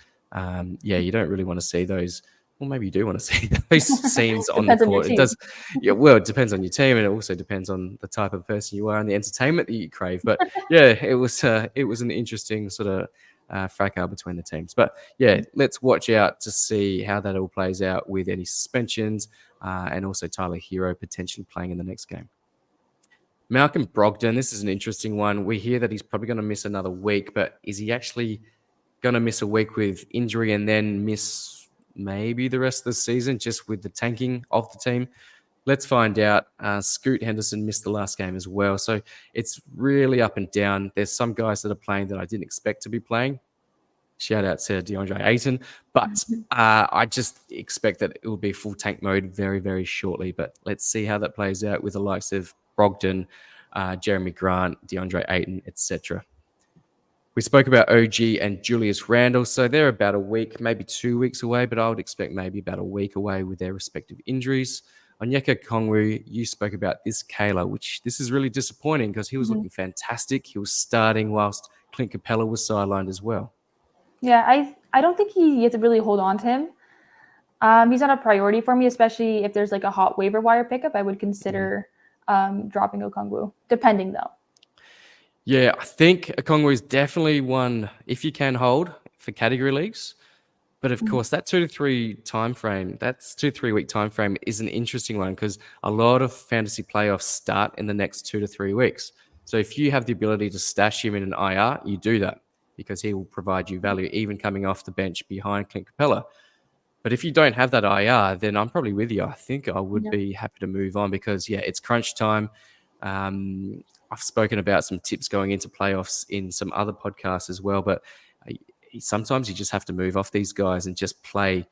you don't really want to see those. Well, maybe you do want to see those scenes on the court. It does. Yeah, well, it depends on your team, and it also depends on the type of person you are and the entertainment that you crave. But yeah, it was an interesting sort of fracas between the teams. But yeah, let's watch out to see how that all plays out with any suspensions and also Tyler Hero potentially playing in the next game. Malcolm Brogdon, this is an interesting one. We hear that he's probably going to miss another week, but is he actually going to miss a week with injury and then miss maybe the rest of the season just with the tanking of the team? Let's find out. Scoot Henderson missed the last game as well. So it's really up and down. There's some guys that are playing that I didn't expect to be playing. Shout out to DeAndre Ayton. But I just expect that it will be full tank mode very, very shortly. But let's see how that plays out with the likes of Brogdon, Jeremy Grant, DeAndre Ayton, etc. We spoke about OG and Julius Randle, so they're about a week, maybe 2 weeks away, but I would expect maybe about a week away with their respective injuries. Onyeka Okongwu, you spoke about this Kayla, which this is really disappointing because he was looking fantastic. He was starting whilst Clint Capella was sidelined as well. Yeah, I don't think you have to really hold on to him. He's not a priority for me, especially if there's like a hot waiver wire pickup. I would consider dropping Okongwu, depending though. Yeah, I think Okongwu is definitely one if you can hold for category leagues. But of course, that 2 to 3 time frame, that's 2 to 3 week time frame is an interesting one because a lot of fantasy playoffs start in the next 2 to 3 weeks. So if you have the ability to stash him in an IR, you do that because he will provide you value even coming off the bench behind Clint Capella. But if you don't have that IR, then I'm probably with you. I think I would be happy to move on because, yeah, it's crunch time. I've spoken about some tips going into playoffs in some other podcasts as well, but sometimes you just have to move off these guys and just play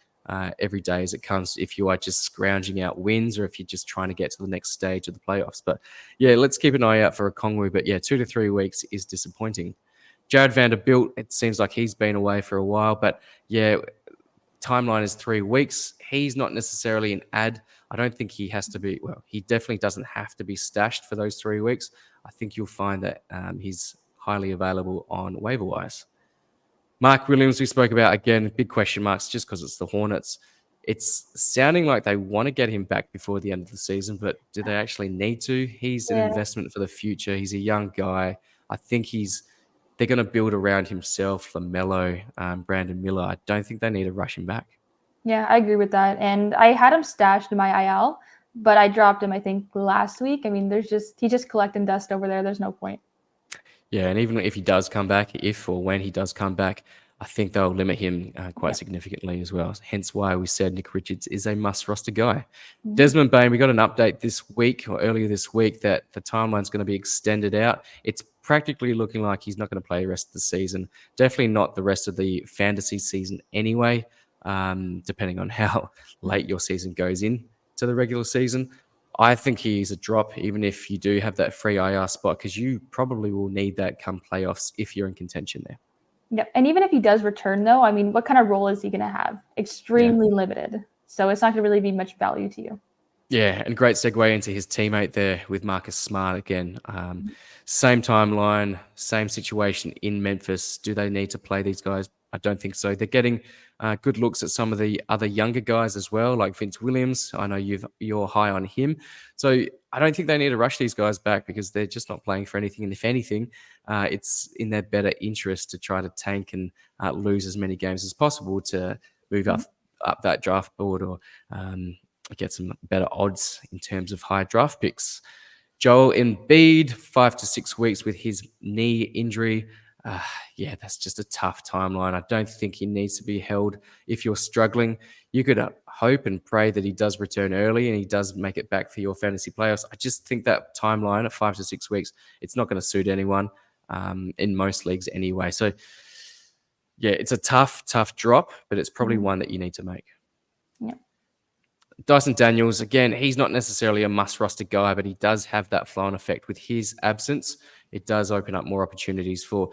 every day as it comes if you are just scrounging out wins or if you're just trying to get to the next stage of the playoffs. But, yeah, let's keep an eye out for Okongwu. But, yeah, 2 to 3 weeks is disappointing. Jared Vanderbilt, it seems like he's been away for a while, but, yeah, timeline is 3 weeks. He's not necessarily an ad. I don't think he has to be. Well, he definitely doesn't have to be stashed for those 3 weeks. I think you'll find that he's highly available on waiver wires. Mark Williams, we spoke about, again, big question marks just because it's the Hornets. It's sounding like they want to get him back before the end of the season, but do they actually need to? He's an investment for the future. He's a young guy. I think they're going to build around himself, LaMelo, Brandon Miller. I don't think they need to rush him back. Yeah, I agree with that. And I had him stashed in my IL, but I dropped him, I think, last week. I mean, he's just collecting dust over there. There's no point. Yeah, and even if he does come back, if or when he does come back, I think they'll limit him quite significantly as well. Hence why we said Nick Richards is a must roster guy. Desmond Bane, we got an update this week or earlier this week that the timeline's going to be extended out. It's practically looking like he's not going to play the rest of the season. Definitely not the rest of the fantasy season anyway, depending on how late your season goes in to the regular season. I think he's a drop, even if you do have that free IR spot, because you probably will need that come playoffs if you're in contention there. Yep. And even if he does return, though, I mean, what kind of role is he going to have? Extremely limited. So it's not going to really be much value to you. Yeah, and great segue into his teammate there with Marcus Smart again. Same timeline, same situation in Memphis. Do they need to play these guys? I don't think so. They're getting good looks at some of the other younger guys as well, like Vince Williams. I know you're high on him, so I don't think they need to rush these guys back because they're just not playing for anything. And if anything, it's in their better interest to try to tank and lose as many games as possible to move up that draft board or get some better odds in terms of high draft picks. Joel Embiid, 5 to 6 weeks with his knee injury. Yeah, that's just a tough timeline. I don't think he needs to be held if you're struggling. You could hope and pray that he does return early and he does make it back for your fantasy playoffs. I just think that timeline of 5 to 6 weeks, it's not going to suit anyone in most leagues anyway. So, yeah, it's a tough drop, but it's probably one that you need to make. Yeah. Dyson Daniels, again, he's not necessarily a must-roster guy, but he does have that flow-on effect. With his absence, it does open up more opportunities for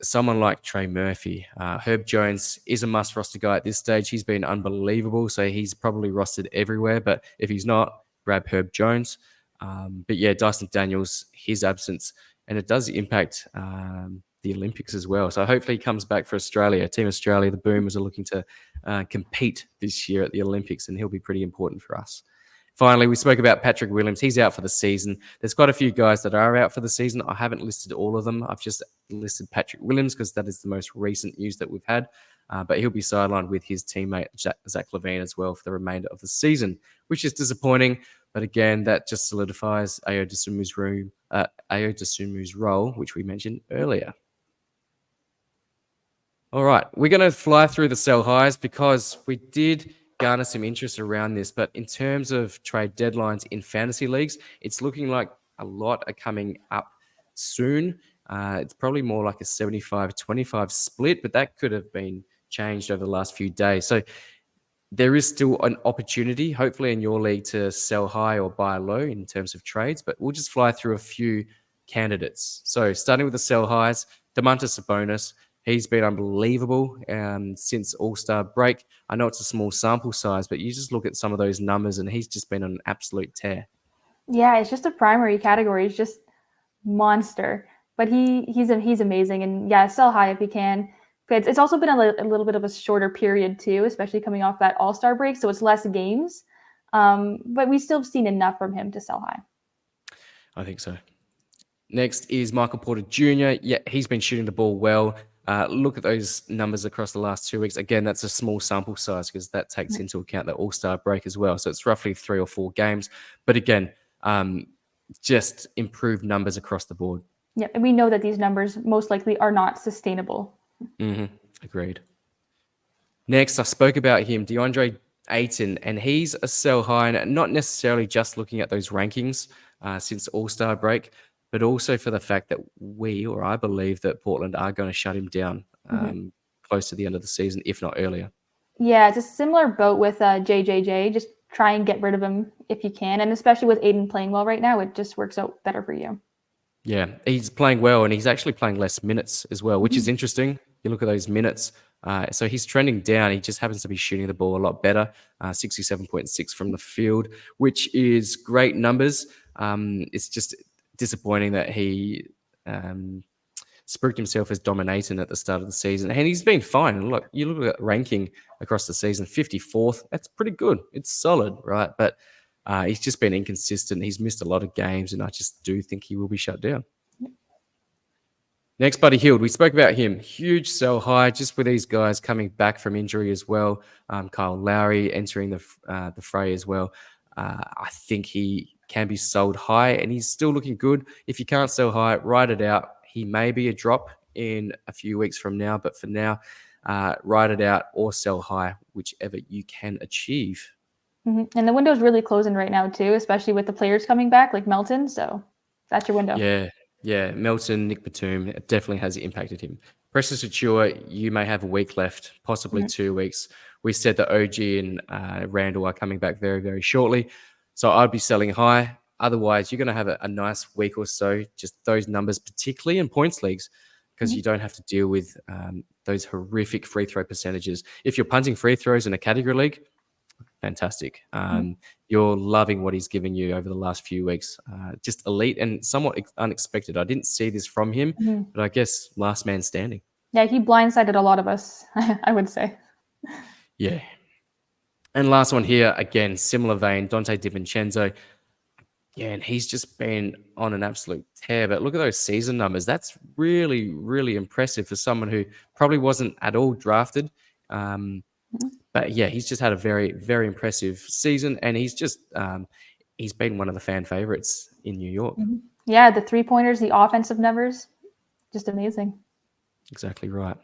someone like Trey Murphy. Herb Jones is a must-roster guy at this stage. He's been unbelievable, so he's probably rostered everywhere. But if he's not, grab Herb Jones. But yeah, Dyson Daniels, his absence, and it does impact the Olympics as well. So hopefully he comes back for Australia. Team Australia, the Boomers, are looking to compete this year at the Olympics, and he'll be pretty important for us. Finally, we spoke about Patrick Williams. He's out for the season. There's quite a few guys that are out for the season. I haven't listed all of them. I've just listed Patrick Williams because that is the most recent news that we've had. But he'll be sidelined with his teammate, Zach LaVine, as well for the remainder of the season, which is disappointing. But again, that just solidifies Ayo Dosunmu's role, which we mentioned earlier. All right, we're going to fly through the sell highs because we did garner some interest around this. But in terms of trade deadlines in fantasy leagues, it's looking like a lot are coming up soon. It's probably more like a 75-25 split, but that could have been changed over the last few days. So there is still an opportunity, hopefully in your league, to sell high or buy low in terms of trades. But we'll just fly through a few candidates. So starting with the sell highs, Domantas Sabonis. He's been unbelievable since All-Star break. I know it's a small sample size, but you just look at some of those numbers and he's just been on an absolute tear. Yeah, it's just a primary category. He's just monster. But he's amazing. And yeah, sell high if you can. It's also been a little bit of a shorter period too, especially coming off that All-Star break. So it's less games. But we still have seen enough from him to sell high. I think so. Next is Michael Porter Jr. Yeah, he's been shooting the ball well. Look at those numbers across the last 2 weeks. Again, that's a small sample size because that takes into account the All-Star break as well. So it's roughly 3 or 4 games. But again, just improved numbers across the board. Yeah, and we know that these numbers most likely are not sustainable. Agreed. Next, I spoke about him, DeAndre Ayton, and he's a sell high, and not necessarily just looking at those rankings since All-Star break, but also for the fact that I believe that Portland are going to shut him down close to the end of the season, if not earlier. Yeah, it's a similar boat with JJJ. Just try and get rid of him if you can. And especially with Aiden playing well right now, it just works out better for you. Yeah, he's playing well, and he's actually playing less minutes as well, which is interesting. You look at those minutes. So he's trending down. He just happens to be shooting the ball a lot better, 67.6 from the field, which is great numbers. It's just disappointing that he spooked himself as dominating at the start of the season. And he's been fine. Look, you look at ranking across the season, 54th. That's pretty good. It's solid, right? But he's just been inconsistent. He's missed a lot of games, and I just do think he will be shut down. Next, Buddy Hield. We spoke about him. Huge sell high just with these guys coming back from injury as well. Kyle Lowry entering the fray as well. I think he can be sold high, and he's still looking good. If you can't sell high, ride it out. He may be a drop in a few weeks from now, but for now, ride it out or sell high, whichever you can achieve. And the window's really closing right now too, especially with the players coming back like Melton. So that's your window. Yeah. Melton, Nick Batum, it definitely has impacted him. Precious Achiuwa, you may have a week left, possibly 2 weeks. We said that OG and Randall are coming back very, very shortly. So I'd be selling high. Otherwise, you're going to have a nice week or so, just those numbers, particularly in points leagues, because you don't have to deal with those horrific free throw percentages. If you're punting free throws in a category league, fantastic. Mhm. You're loving what he's given you over the last few weeks. Just elite and somewhat unexpected. I didn't see this from him, Mhm. but I guess last man standing. Yeah, he blindsided a lot of us, I would say. Yeah. And last one here, again, similar vein, Dante DiVincenzo. Yeah, and he's just been on an absolute tear. But look at those season numbers. That's really, really impressive for someone who probably wasn't at all drafted. Um, Mhm. but yeah, he's just had a very, very impressive season, and he's been one of the fan favorites in New York. Mhm. Yeah, the 3-pointers, the offensive numbers, just amazing. Exactly right.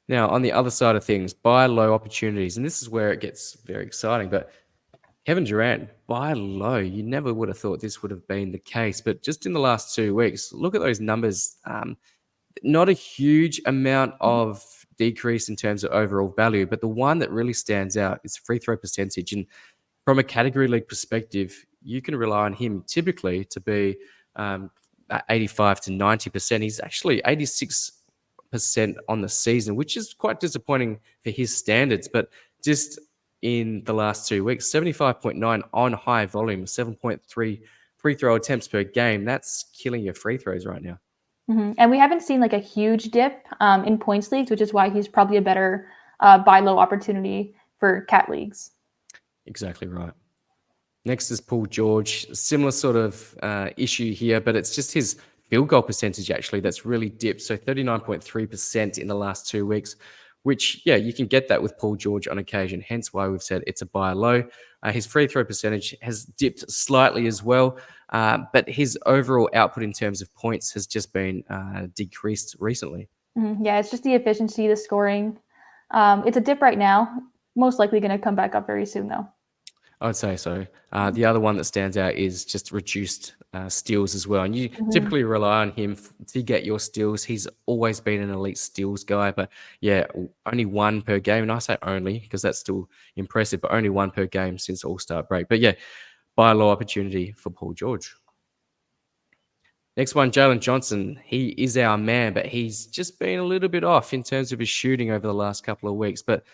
Now, on the other side of things, buy low opportunities, and this is where it gets very exciting. But Kevin Durant, buy low. You never would have thought this would have been the case, but just in the last 2 weeks, look at those numbers. Not a huge amount Mhm. of decrease in terms of overall value, but the one that really stands out is free throw percentage. And from a category league perspective, you can rely on him typically to be at 85 to 90%. He's actually 86% on the season, which is quite disappointing for his standards. But just in the last 2 weeks, 75.9 on high volume, 7.3 free throw attempts per game. That's killing your free throws right now. Mhm. And we haven't seen like a huge dip in points leagues, which is why he's probably a better buy low opportunity for cat leagues. Exactly right. Next is Paul George. Similar sort of issue here, but it's just his field goal percentage actually that's really dipped. So 39.3% in the last 2 weeks, which, yeah, you can get that with Paul George on occasion, hence why we've said it's a buy low. His free throw percentage has dipped slightly as well, but his overall output in terms of points has just been decreased recently. Mhm. Yeah, it's just the efficiency, the scoring. It's a dip right now. Most likely going to come back up very soon, though. I would say so. The other one that stands out is just reduced steals as well. And you Mhm. typically rely on him to get your steals. He's always been an elite steals guy, but yeah, only one per game. And I say only because that's still impressive, but only one per game since All Star break. But yeah, buy low opportunity for Paul George. Next one, Jalen Johnson. He is our man, but he's just been a little bit off in terms of his shooting over the last couple of weeks. But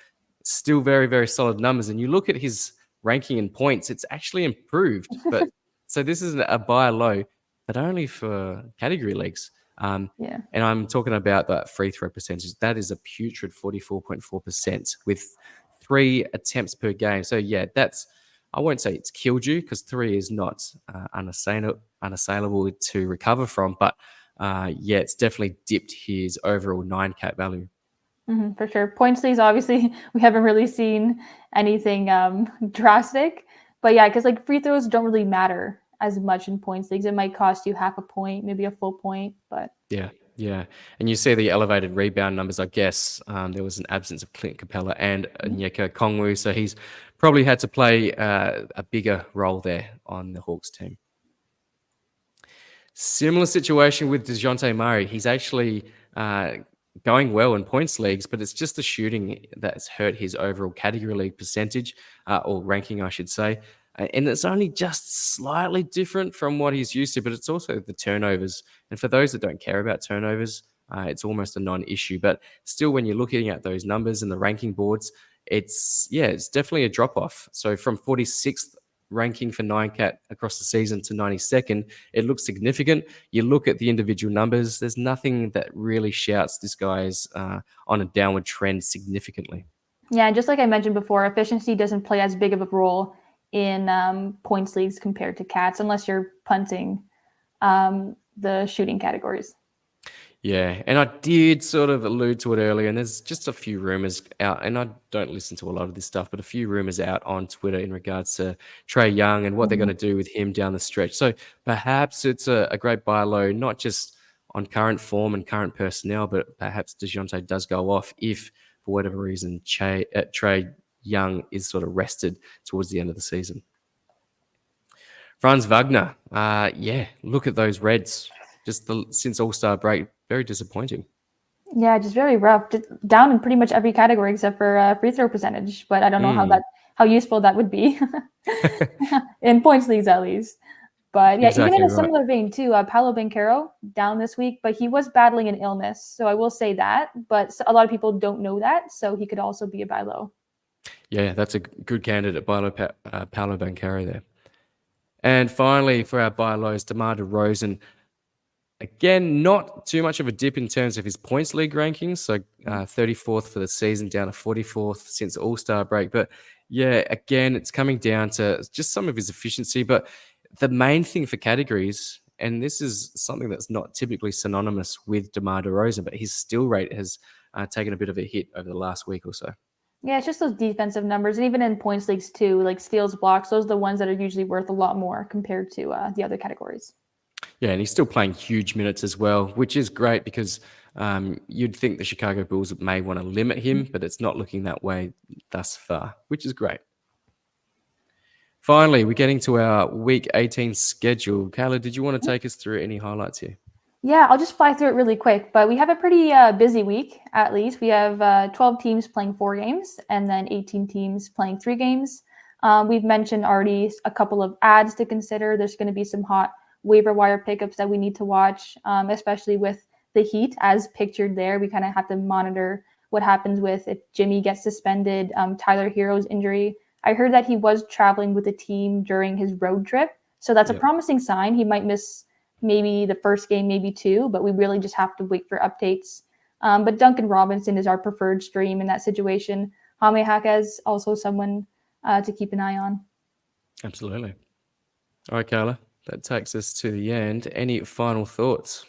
still very, very solid numbers. And you look at his ranking in points, it's actually improved. But so this is a buy low, but only for category leagues. Yeah. And I'm talking about that free throw percentage. That is a putrid 44.4% with 3 attempts per game. So yeah, that's, I won't say it's killed you because 3 is not unassailable to recover from, but yeah, it's definitely dipped his overall 9 cat value. For sure. Points leagues, obviously, we haven't really seen anything drastic. But yeah, because like free throws don't really matter as much in points leagues. It might cost you half a point, maybe a full point. But Yeah, yeah. And you see the elevated rebound numbers, I guess. There was an absence of Clint Capella and Onyeka Kongwu, so he's probably had to play a bigger role there on the Hawks team. Similar situation with DeJounte Murray. He's actually going well in points leagues, but it's just the shooting that's hurt his overall category league percentage or ranking, I should say. And it's only just slightly different from what he's used to, but it's also the turnovers. And for those that don't care about turnovers, it's almost a non-issue. But still, when you're looking at those numbers and the ranking boards, it's definitely a drop off. So from 46th ranking for 9cat across the season to 92nd, it looks significant. You look at the individual numbers, there's nothing that really shouts this guy's on a downward trend significantly. yeah, just like I mentioned before, efficiency doesn't play as big of a role in points leagues compared to cats, unless you're punting the shooting categories. Yeah, and I did sort of allude to it earlier, and there's just a few rumors out, and I don't listen to a lot of this stuff, but a few rumors out on Twitter in regards to Trey Young and what they're going Mhm. to do with him down the stretch. So perhaps it's a great buy low, not just on current form and current personnel, but perhaps DeJounte does go off if, for whatever reason, Trey Young is sort of rested towards the end of the season. Franz Wagner, yeah, look at those Reds. Just since All Star break, very disappointing. Yeah, just very rough. Just down in pretty much every category except for free throw percentage. But I don't know Mm. how useful that would be in points leagues at least. But yeah, even in Exactly a right. similar vein too, Paolo Banchero down this week, but he was battling an illness, so I will say that. But a lot of people don't know that, so he could also be a buy low. Yeah, that's a good candidate, Paolo Banchero there. And finally, for our buy lows, DeMar DeRozan. Again, not too much of a dip in terms of his points league rankings. So 34th for the season, down to 44th since All-Star break. But yeah, again, it's coming down to just some of his efficiency. But the main thing for categories, and this is something that's not typically synonymous with DeMar DeRozan, but his steal rate has taken a bit of a hit over the last week or so. Yeah, it's just those defensive numbers, and even in points leagues too, like steals, blocks. Those are the ones that are usually worth a lot more compared to the other categories. Yeah, and he's still playing huge minutes as well, which is great because you'd think the Chicago Bulls may want to limit him, but it's not looking that way thus far, which is great. Finally, we're getting to our Week 18 schedule. Kayla, did you want to take us through any highlights here? Yeah, I'll just fly through it really quick, but we have a pretty busy week, at least. We have 12 teams playing 4 games and then 18 teams playing 3 games. We've mentioned already a couple of ads to consider. There's going to be some hot waiver wire pickups that we need to watch, especially with the Heat as pictured there. We kind of have to monitor what happens with if Jimmy gets suspended, Tyler Hero's injury. I heard that he was traveling with the team during his road trip, so that's a promising sign. He might miss maybe the first game, maybe 2, but we really just have to wait for updates. But Duncan Robinson is our preferred stream in that situation. Jaime Jaquez, also someone to keep an eye on. Absolutely. All right, Kayla, that takes us to the end. Any final thoughts?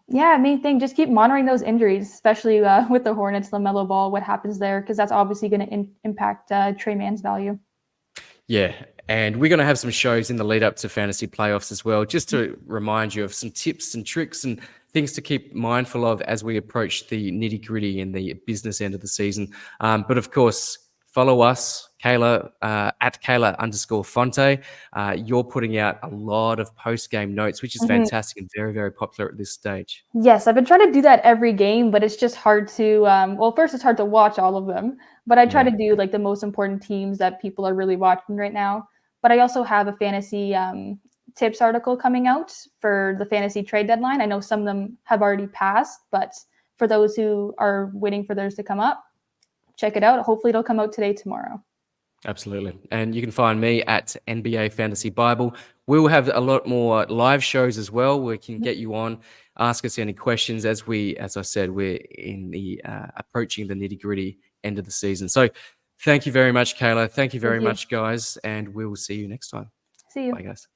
Yeah, main thing, just keep monitoring those injuries, especially with the Hornets, LaMelo Ball, what happens there, because that's obviously going to impact Trey Mann's value. Yeah, and we're going to have some shows in the lead up to fantasy playoffs as well, just to remind you of some tips and tricks and things to keep mindful of as we approach the nitty gritty and the business end of the season. But of course, follow us, Kayla, at Kayla_Fonte. You're putting out a lot of post game notes, which is fantastic and very, very popular at this stage. Yes, I've been trying to do that every game, but it's just hard to, well, first it's hard to watch all of them, but I try to do like the most important teams that people are really watching right now. But I also have a fantasy tips article coming out for the fantasy trade deadline. I know some of them have already passed, but for those who are waiting for theirs to come up, check it out. Hopefully it'll come out today, tomorrow. Absolutely. And you can find me at NBA Fantasy Bible. We'll have a lot more live shows as well. We can get you on, ask us any questions as I said, we're in the approaching the nitty gritty end of the season. So thank you very much, Kayla. Thank you very much, guys. And we will see you next time. See you. Bye, guys.